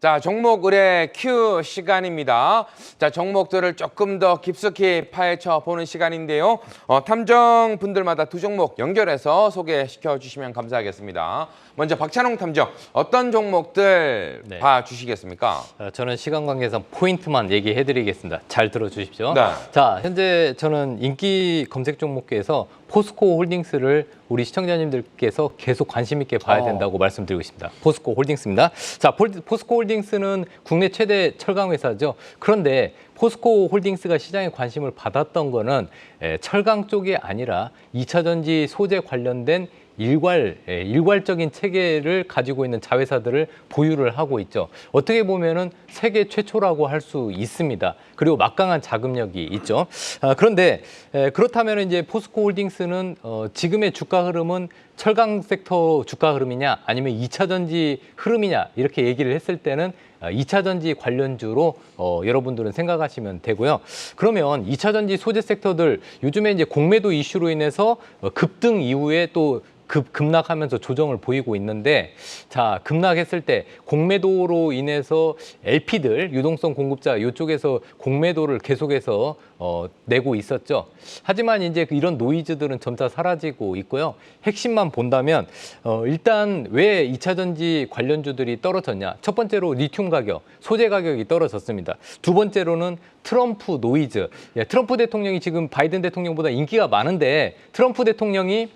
자, 종목 의뢰 Q 시간입니다. 자, 종목들을 조금 더 깊숙이 파헤쳐 보는 시간인데요. 탐정 분들마다 두 종목 연결해서 소개시켜 주시면 감사하겠습니다. 먼저 박찬홍 탐정, 어떤 종목들 봐주시겠습니까? 저는 시간 관계상 포인트만 얘기해 드리겠습니다. 잘 들어주십시오. 네. 자, 현재 저는 인기 검색 종목에서 포스코 홀딩스를 우리 시청자님들께서 계속 관심 있게 봐야 된다고 말씀드리고 있습니다. 포스코 홀딩스입니다. 자, 포스코 홀딩스는 국내 최대 철강 회사죠. 그런데 포스코 홀딩스가 시장에 관심을 받았던 거는 철강 쪽이 아니라 2차 전지 소재 관련된 일괄적인 체계를 가지고 있는 자회사들을 보유를 하고 있죠. 어떻게 보면은 세계 최초라고 할 수 있습니다. 그리고 막강한 자금력이 있죠. 그런데 그렇다면 이제 포스코 홀딩스는 지금의 주가 흐름은 철강 섹터 주가 흐름이냐 아니면 2차 전지 흐름이냐 이렇게 얘기를 했을 때는 2차 전지 관련주로 여러분들은 생각하시면 되고요. 그러면 2차 전지 소재 섹터들 요즘에 이제 공매도 이슈로 인해서 급등 이후에 또 급락하면서 조정을 보이고 있는데, 자, 급락했을 때 공매도로 인해서 LP들, 유동성 공급자 이쪽에서 공매도를 계속해서 내고 있었죠. 하지만 이제 이런 노이즈들은 점차 사라지고 있고요. 핵심만 본다면 일단 왜 2차 전지 관련주들이 떨어졌냐? 첫 번째로 리튬 가격, 소재 가격이 떨어졌습니다. 두 번째로는 트럼프 노이즈. 트럼프 대통령이 지금 바이든 대통령보다 인기가 많은데 트럼프 대통령이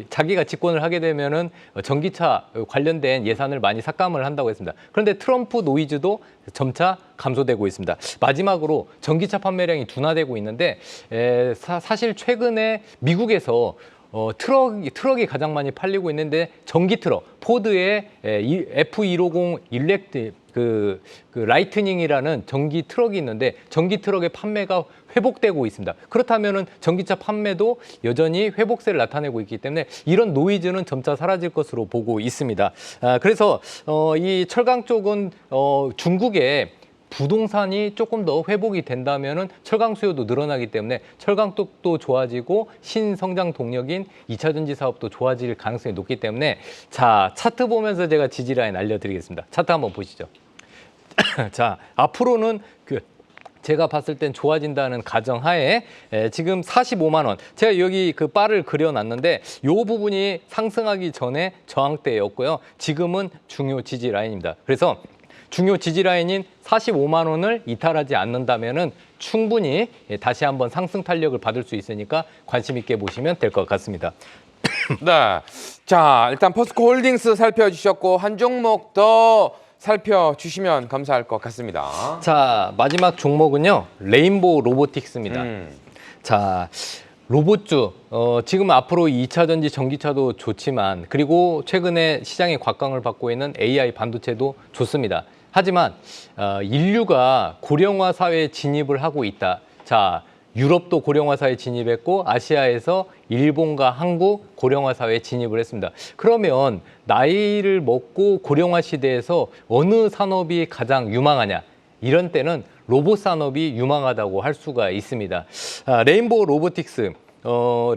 자기가 집권을 하게 되면은 전기차 관련된 예산을 많이 삭감을 한다고 했습니다. 그런데 트럼프 노이즈도 점차 감소되고 있습니다. 마지막으로 전기차 판매량이 둔화되고 있는데 사실 최근에 미국에서 트럭이 가장 많이 팔리고 있는데 전기 트럭, 포드의 F150 일렉트 그 라이트닝이라는 전기 트럭이 있는데 전기 트럭의 판매가 회복되고 있습니다. 그렇다면은 전기차 판매도 여전히 회복세를 나타내고 있기 때문에 이런 노이즈는 점차 사라질 것으로 보고 있습니다. 그래서 이 철강 쪽은 중국의 부동산이 조금 더 회복이 된다면은 철강 수요도 늘어나기 때문에 철강 쪽도 좋아지고 신성장 동력인 2차 전지 사업도 좋아질 가능성이 높기 때문에 자, 차트 보면서 제가 지지라인 알려드리겠습니다. 차트 한번 보시죠. 자, 앞으로는 제가 봤을 땐 좋아진다는 가정하에 지금 45만 원. 제가 여기 그 바를 그려놨는데 이 부분이 상승하기 전에 저항대였고요. 지금은 중요 지지 라인입니다. 그래서 중요 지지 라인인 45만 원을 이탈하지 않는다면은 충분히 다시 한번 상승 탄력을 받을 수 있으니까 관심 있게 보시면 될 것 같습니다. 네. 자, 일단 포스코 홀딩스 살펴주셨고 한 종목 더 살펴주시면 감사할 것 같습니다. 자, 마지막 종목은요. 레인보우 로보틱스입니다. 자, 로봇주, 지금 앞으로 2차 전지 전기차도 좋지만 그리고 최근에 시장의 곽광을 받고 있는 AI 반도체도 좋습니다. 하지만 인류가 고령화 사회에 진입을 하고 있다. 자, 유럽도 고령화 사회에 진입했고 아시아에서 일본과 한국 고령화 사회에 진입을 했습니다. 그러면 나이를 먹고 고령화 시대에서 어느 산업이 가장 유망하냐? 이런 때는 로봇 산업이 유망하다고 할 수가 있습니다. 레인보우 로보틱스.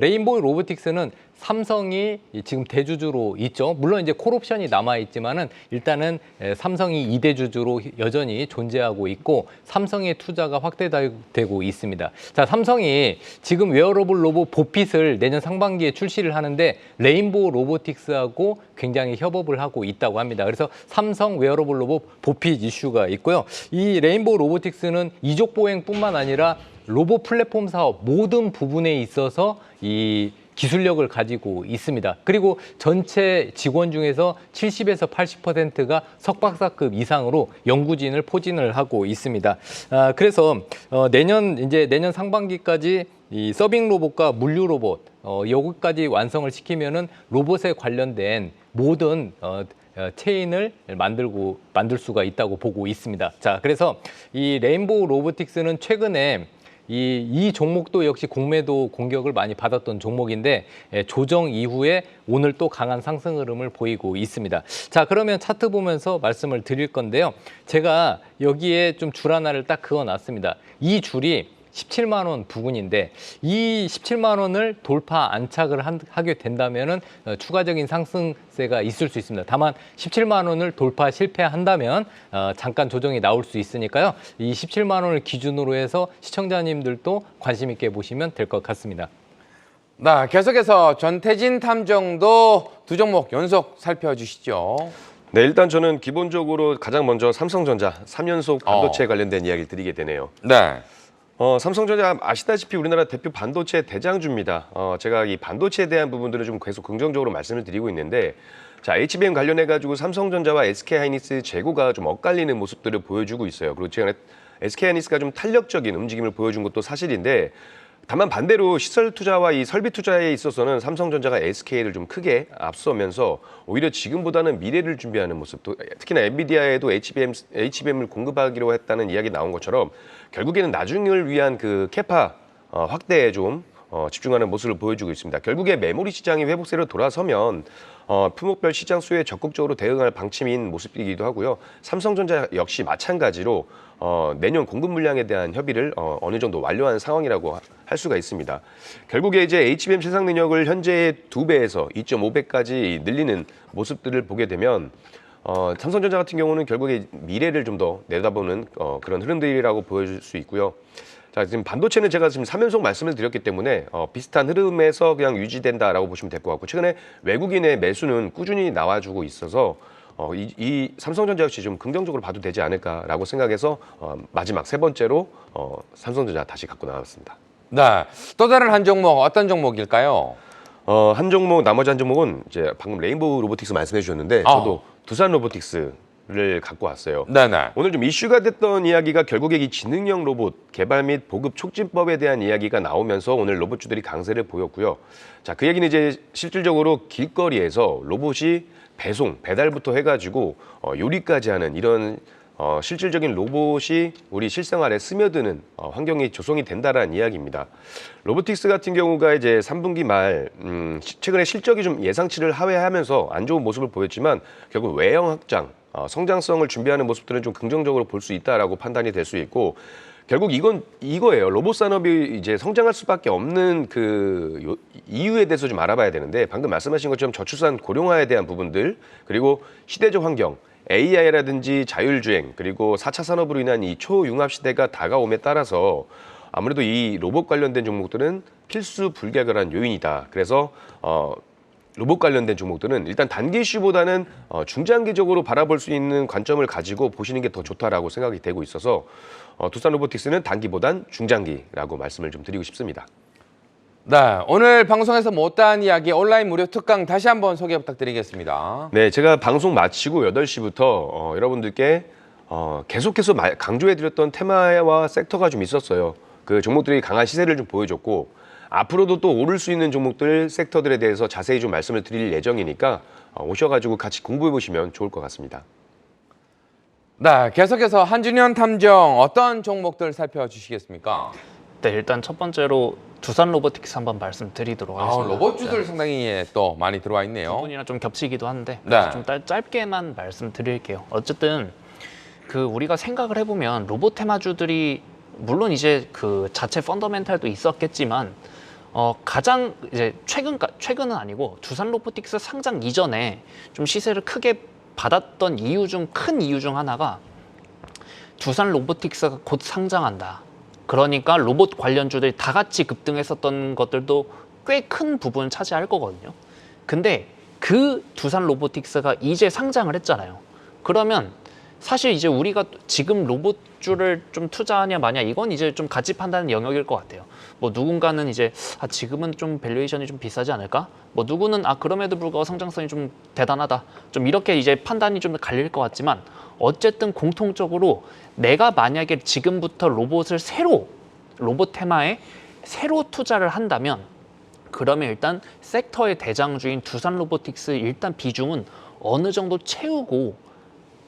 레인보우 로보틱스는 삼성이 지금 대주주로 있죠. 물론 이제 콜옵션이 남아있지만은 일단은 삼성이 2대 주주로 여전히 존재하고 있고 삼성의 투자가 확대되고 있습니다. 자, 삼성이 지금 웨어러블 로봇 보핏을 내년 상반기에 출시를 하는데 레인보우 로보틱스하고 굉장히 협업을 하고 있다고 합니다. 그래서 삼성 웨어러블 로봇 보핏 이슈가 있고요. 이 레인보우 로보틱스는 이족 보행뿐만 아니라 로봇 플랫폼 사업 모든 부분에 있어서 이 기술력을 가지고 있습니다. 그리고 전체 직원 중에서 70에서 80%가 석박사급 이상으로 연구진을 포진을 하고 있습니다. 그래서 내년 상반기까지 이 서빙 로봇과 물류 로봇 여기까지 완성을 시키면은 로봇에 관련된 모든 체인을 만들 수가 있다고 보고 있습니다. 자, 그래서 이 레인보우 로보틱스는 최근에 이 종목도 역시 공매도 공격을 많이 받았던 종목인데 조정 이후에 오늘 또 강한 상승 흐름을 보이고 있습니다. 자, 그러면 차트 보면서 말씀을 드릴 건데요. 제가 여기에 좀 줄 하나를 딱 그어놨습니다. 이 줄이 17만 원 부근인데 이 17만 원을 돌파 안착을 하게 된다면은 추가적인 상승세가 있을 수 있습니다. 다만 17만 원을 돌파 실패한다면 잠깐 조정이 나올 수 있으니까요. 이 17만 원을 기준으로 해서 시청자님들도 관심 있게 보시면 될 것 같습니다. 네, 계속해서 전태진 탐정도 두 종목 연속 살펴주시죠. 네, 일단 저는 기본적으로 가장 먼저 삼성전자 3연속 반도체에 관련된 이야기를 드리게 되네요. 네. 삼성전자 아시다시피 우리나라 대표 반도체 대장주입니다. 제가 이 반도체에 대한 부분들을 좀 계속 긍정적으로 말씀을 드리고 있는데, 자, HBM 관련해가지고 삼성전자와 SK하이닉스 재고가 좀 엇갈리는 모습들을 보여주고 있어요. 그리고 최근에 SK하이닉스가 좀 탄력적인 움직임을 보여준 것도 사실인데, 다만 반대로 시설 투자와 이 설비 투자에 있어서는 삼성전자가 SK를 좀 크게 앞서면서 오히려 지금보다는 미래를 준비하는 모습, 또 특히나 엔비디아에도 HBM을 공급하기로 했다는 이야기 나온 것처럼 결국에는 나중을 위한 그 캐파 확대에 좀 집중하는 모습을 보여주고 있습니다. 결국에 메모리 시장이 회복세로 돌아서면 품목별 시장 수요에 적극적으로 대응할 방침인 모습이기도 하고요. 삼성전자 역시 마찬가지로 내년 공급 물량에 대한 협의를 어느 정도 완료한 상황이라고 할 수가 있습니다. 결국에 이제 HBM 생산 능력을 현재의 2배에서 2.5배까지 늘리는 모습들을 보게 되면 삼성전자 같은 경우는 결국에 미래를 좀 더 내다보는 그런 흐름들이라고 보여줄 수 있고요. 자, 지금 반도체는 제가 지금 3연속 말씀을 드렸기 때문에 비슷한 흐름에서 그냥 유지된다라고 보시면 될 것 같고, 최근에 외국인의 매수는 꾸준히 나와주고 있어서 이 삼성전자 역시 좀 긍정적으로 봐도 되지 않을까라고 생각해서 마지막 세 번째로 삼성전자 다시 갖고 나왔습니다. 네. 또 다른 한 종목 어떤 종목일까요? 한 종목, 나머지 한 종목은 이제 방금 레인보우 로보틱스 말씀해 주셨는데 저도 두산 로보틱스를 갖고 왔어요. 네네. 오늘 좀 이슈가 됐던 이야기가 결국에 이 지능형 로봇 개발 및 보급 촉진법에 대한 이야기가 나오면서 오늘 로봇주들이 강세를 보였고요. 자, 그 얘기는 이제 실질적으로 길거리에서 로봇이 배달부터 해가지고 요리까지 하는 이런 실질적인 로봇이 우리 실생활에 스며드는 환경이 조성이 된다라는 이야기입니다. 로보틱스 같은 경우가 이제 3분기 말 최근에 실적이 좀 예상치를 하회하면서 안 좋은 모습을 보였지만 결국 외형 확장, 성장성을 준비하는 모습들은 좀 긍정적으로 볼 수 있다라고 판단이 될 수 있고, 결국 이거예요. 로봇 산업이 이제 성장할 수밖에 없는 그 이유에 대해서 좀 알아봐야 되는데, 방금 말씀하신 것처럼 저출산 고령화에 대한 부분들, 그리고 시대적 환경, AI라든지 자율주행, 그리고 4차 산업으로 인한 이 초융합 시대가 다가옴에 따라서 아무래도 이 로봇 관련된 종목들은 필수 불가결한 요인이다. 그래서 로봇 관련된 종목들은 일단 단기 이슈보다는 중장기적으로 바라볼 수 있는 관점을 가지고 보시는 게 더 좋다라고 생각이 되고 있어서 두산 로보틱스는 단기보단 중장기라고 말씀을 좀 드리고 싶습니다. 네. 오늘 방송에서 못다한 이야기 온라인 무료 특강 다시 한번 소개 부탁드리겠습니다. 네, 제가 방송 마치고 8시부터 여러분들께 계속해서 강조해드렸던 테마와 섹터가 좀 있었어요. 그 종목들이 강한 시세를 좀 보여줬고, 앞으로도 또 오를 수 있는 종목들, 섹터들에 대해서 자세히 좀 말씀을 드릴 예정이니까 오셔가지고 같이 공부해 보시면 좋을 것 같습니다. 네. 계속해서 한준현 탐정 어떤 종목들 살펴주시겠습니까? 네, 일단 첫 번째로 두산 로보틱스 한번 말씀드리도록 하겠습니다. 로봇주들 상당히 또 많이 들어와 있네요. 부분이랑 좀 겹치기도 한데 네. 좀 짧게만 말씀드릴게요. 어쨌든 그 우리가 생각을 해보면 로봇 테마주들이 물론 이제 그 자체 펀더멘탈도 있었겠지만 가장 이제 최근은 아니고 두산 로보틱스 상장 이전에 좀 시세를 크게 받았던 큰 이유 중 하나가 두산 로보틱스가 곧 상장한다. 그러니까 로봇 관련주들이 다 같이 급등했었던 것들도 꽤 큰 부분을 차지할 거거든요. 근데 그 두산 로보틱스가 이제 상장을 했잖아요. 그러면 사실 이제 우리가 지금 로봇주를 좀 투자하냐 마냐 이건 이제 좀 가치 판단 영역일 것 같아요. 뭐 누군가는 이제 지금은 좀 밸류에이션이 좀 비싸지 않을까? 뭐 누구는 그럼에도 불구하고 성장성이 좀 대단하다. 좀 이렇게 이제 판단이 좀 갈릴 것 같지만 어쨌든 공통적으로 내가 만약에 지금부터 로봇 테마에 새로 투자를 한다면 그러면 일단 섹터의 대장주인 두산 로보틱스 일단 비중은 어느 정도 채우고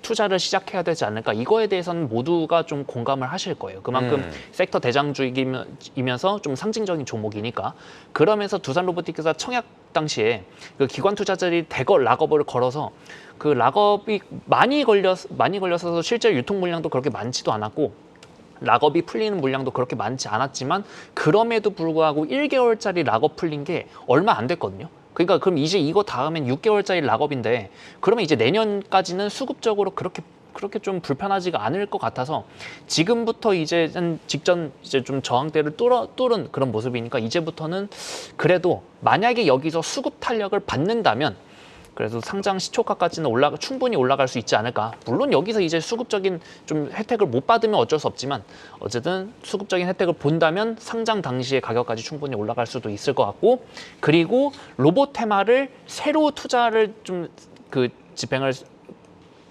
투자를 시작해야 되지 않을까. 이거에 대해서는 모두가 좀 공감을 하실 거예요. 그만큼 섹터 대장주이면서 좀 상징적인 종목이니까. 그러면서 두산 로보틱스가 청약 당시에 그 기관 투자자들이 대거 락업을 걸어서 그 락업이 많이 걸려서 실제 유통 물량도 그렇게 많지도 않았고 락업이 풀리는 물량도 그렇게 많지 않았지만 그럼에도 불구하고 1개월짜리 락업 풀린 게 얼마 안 됐거든요. 그러니까 그럼 이제 이거 다음엔 6개월짜리 락업인데 그러면 이제 내년까지는 수급적으로 그렇게 좀 불편하지가 않을 것 같아서 지금부터 이제 직전 이제 좀 저항대를 뚫은 그런 모습이니까 이제부터는 그래도 만약에 여기서 수급 탄력을 받는다면 그래도 상장 시초가까지는 충분히 올라갈 수 있지 않을까. 물론 여기서 이제 수급적인 좀 혜택을 못 받으면 어쩔 수 없지만 어쨌든 수급적인 혜택을 본다면 상장 당시의 가격까지 충분히 올라갈 수도 있을 것 같고, 그리고 로봇 테마를 새로 투자를 좀 집행을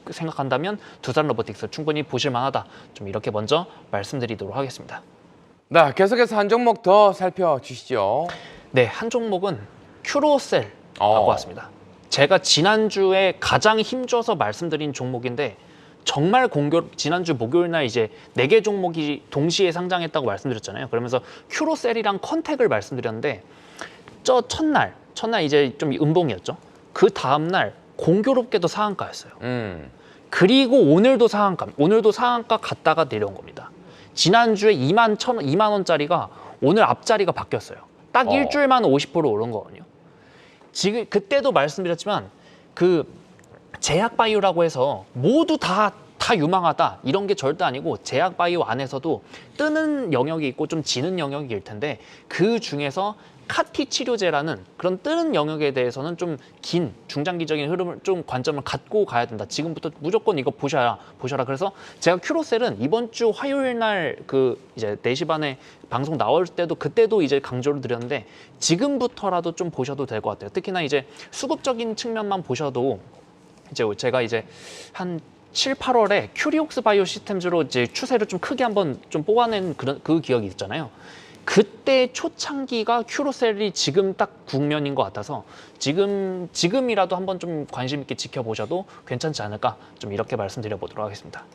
생각한다면 두산 로보틱스 충분히 보실 만하다. 좀 이렇게 먼저 말씀드리도록 하겠습니다. 네, 계속해서 한 종목 더 살펴주시죠. 네, 한 종목은 큐로셀라고 왔습니다. 제가 지난주에 가장 힘줘서 말씀드린 종목인데 정말 지난주 목요일 날 이제 4개 종목이 동시에 상장했다고 말씀드렸잖아요. 그러면서 큐로셀이랑 컨택을 말씀드렸는데 저 첫날 이제 좀 음봉이었죠. 그 다음날 공교롭게도 상한가였어요. 그리고 오늘도 상한가 갔다가 내려온 겁니다. 지난주에 2만 원짜리가 오늘 앞자리가 바뀌었어요. 딱 일주일 만에 50% 오른 거거든요. 지금 그때도 말씀드렸지만 그 제약 바이오라고 해서 모두 다 유망하다 이런 게 절대 아니고 제약 바이오 안에서도 뜨는 영역이 있고 좀 지는 영역일 텐데 그 중에서 카티 치료제라는 그런 뜨는 영역에 대해서는 좀 긴 중장기적인 흐름을 좀 관점을 갖고 가야 된다. 지금부터 무조건 이거 보셔라. 그래서 제가 큐로셀은 이번 주 화요일 날 이제 4시 반에 방송 나올 때도 그때도 이제 강조를 드렸는데 지금부터라도 좀 보셔도 될 것 같아요. 특히나 이제 수급적인 측면만 보셔도 이제 제가 이제 한 7, 8월에 큐리옥스 바이오 시스템즈로 이제 추세를 좀 크게 한번 좀 뽑아낸 그 기억이 있잖아요. 그때 초창기가 큐로셀이 지금 딱 국면인 것 같아서 지금이라도 한번 좀 관심 있게 지켜보셔도 괜찮지 않을까, 좀 이렇게 말씀드려 보도록 하겠습니다.